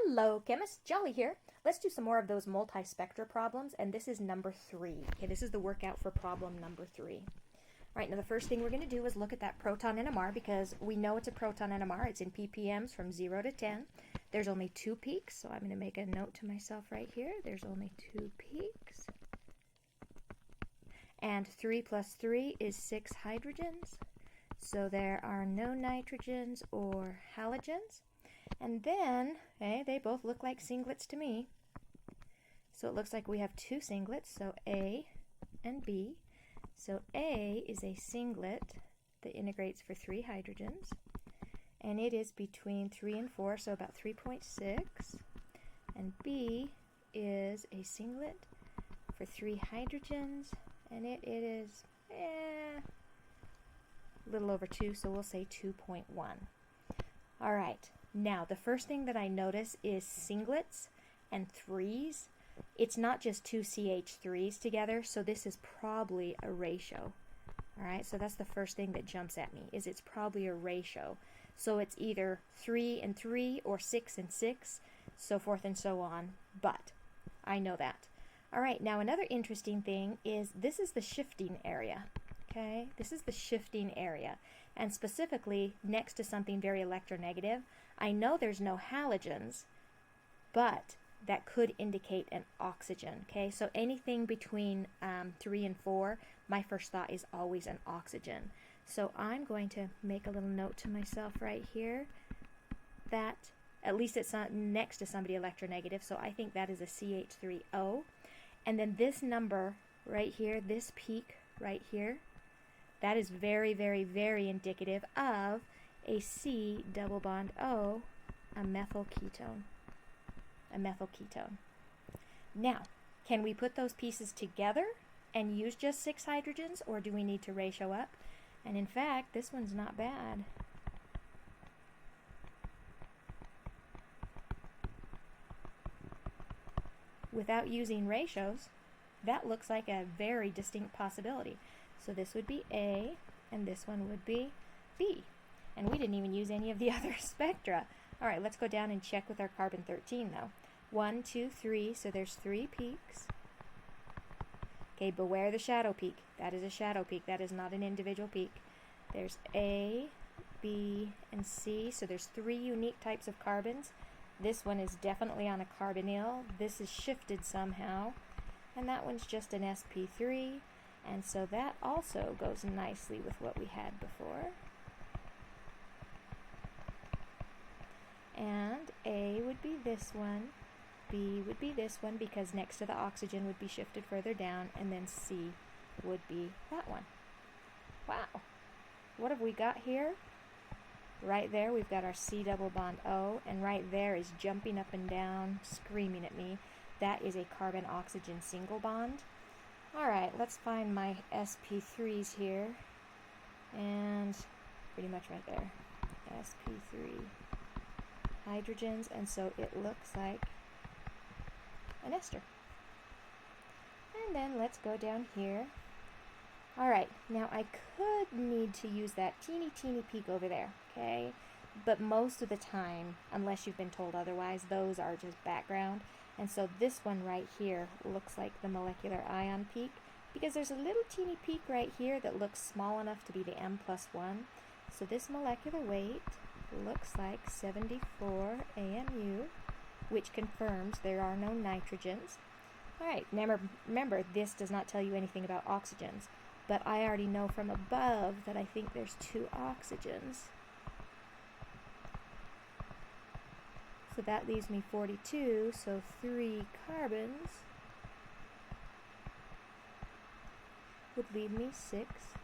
Hello, chemists. Jolly here. Let's do some more of those multi-spectra problems, and this is number 3. Okay, this is the workout for problem number 3. All right, now the first thing we're going to do is look at that proton NMR because we know it's a proton NMR. It's in ppms from 0 to 10. There's only 2 peaks, so I'm going to make a note to myself right here. There's only 2 peaks. And 3 plus 3 is 6 hydrogens. So there are no nitrogens or halogens. And then, they both look like singlets to me. So it looks like we have 2 singlets, so A and B. So A is a singlet that integrates for 3 hydrogens. And it is between 3 and 4, so about 3.6. And B is a singlet for 3 hydrogens, and it is a little over 2, so we'll say 2.1. All right. Now, the first thing that I notice is singlets and threes. It's not just 2 CH3s together, so this is probably a ratio. All right, so that's the first thing that jumps at me, is it's probably a ratio. So it's either 3 and 3 or 6 and 6, so forth and so on, but I know that. All right, now another interesting thing is this is the shifting area. Okay, this is the shifting area, and specifically next to something very electronegative. I know there's no halogens, but that could indicate an oxygen. Okay, so anything between 3 and 4, my first thought is always an oxygen. So I'm going to make a little note to myself right here that at least it's not next to somebody electronegative, so I think that is a CH3O. And then this number right here, this peak right here, that is very, very, very indicative of a C double bond O, a methyl ketone. A methyl ketone. Now, can we put those pieces together and use just 6 hydrogens, or do we need to ratio up? And in fact, this one's not bad. Without using ratios, that looks like a very distinct possibility. So this would be A, and this one would be B. And we didn't even use any of the other spectra. All right, let's go down and check with our carbon-13, though. 1, 2, 3, so there's 3 peaks. Okay, beware the shadow peak. That is a shadow peak. That is not an individual peak. There's A, B, and C, so there's 3 unique types of carbons. This one is definitely on a carbonyl. This is shifted somehow. And that one's just an sp3. And so that also goes nicely with what we had before. And A would be this one, B would be this one because next to the oxygen would be shifted further down, and then C would be that one. Wow. What have we got here? Right there we've got our C double bond O, and right there is jumping up and down, screaming at me. That is a carbon-oxygen single bond. All right, let's find my sp3s here, and pretty much right there, sp3 hydrogens, and so it looks like an ester. And then let's go down here. All right, now I could need to use that teeny peak over there, okay? But most of the time, unless you've been told otherwise, those are just background. And so this one right here looks like the molecular ion peak because there's a little teeny peak right here that looks small enough to be the M+1. So this molecular weight looks like 74 AMU, which confirms there are no nitrogens. All right, remember, this does not tell you anything about oxygens, but I already know from above that I think there's 2 oxygens. So that leaves me 42, so 3 carbons would leave me 6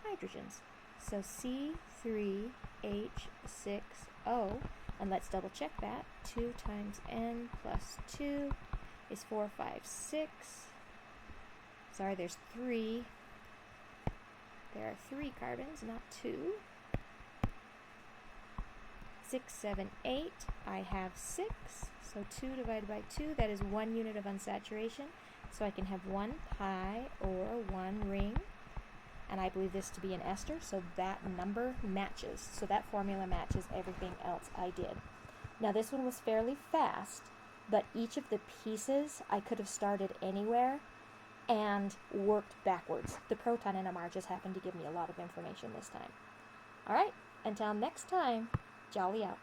hydrogens. So C3H6O, and let's double check that. 2 times N plus 2 is 4, 5, 6. Sorry, there's 3. There are 3 carbons, not 2. 6, 7, 8, I have 6, so 2 divided by 2, that is 1 unit of unsaturation, so I can have 1 pi or 1 ring, and I believe this to be an ester, so that number matches, so that formula matches everything else I did. Now this one was fairly fast, but each of the pieces I could have started anywhere and worked backwards. The proton NMR just happened to give me a lot of information this time. All right, until next time, jolly out.